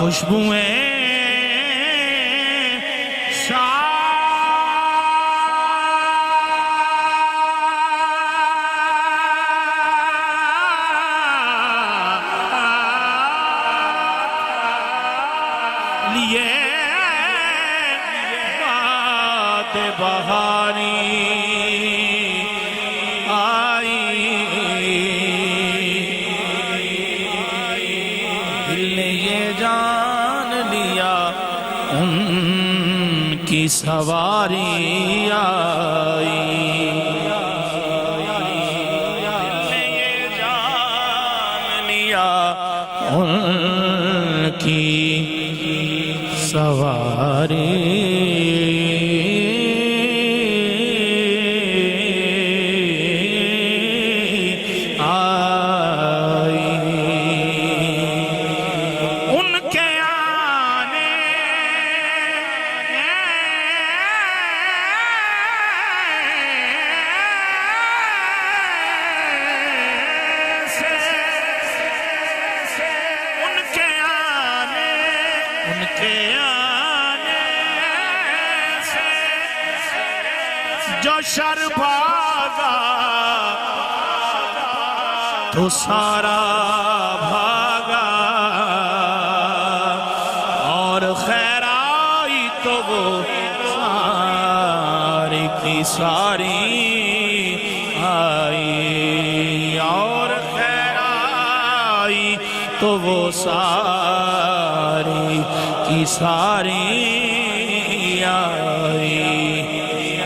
خوشبوئیں لیے بات بہاری آئی، دل نے یہ جان لیا ان کی سواری آئی، دل نے یہ جان لیا ان کی سواری آئی، ان کے آنے سے، ان کے آنے سے جو شر بھاگا تو سارا بھاگا، اور خیر آئی تو وہ ساری کی ساری آئی، اور خیر آئی تو وہ ساری کی ساری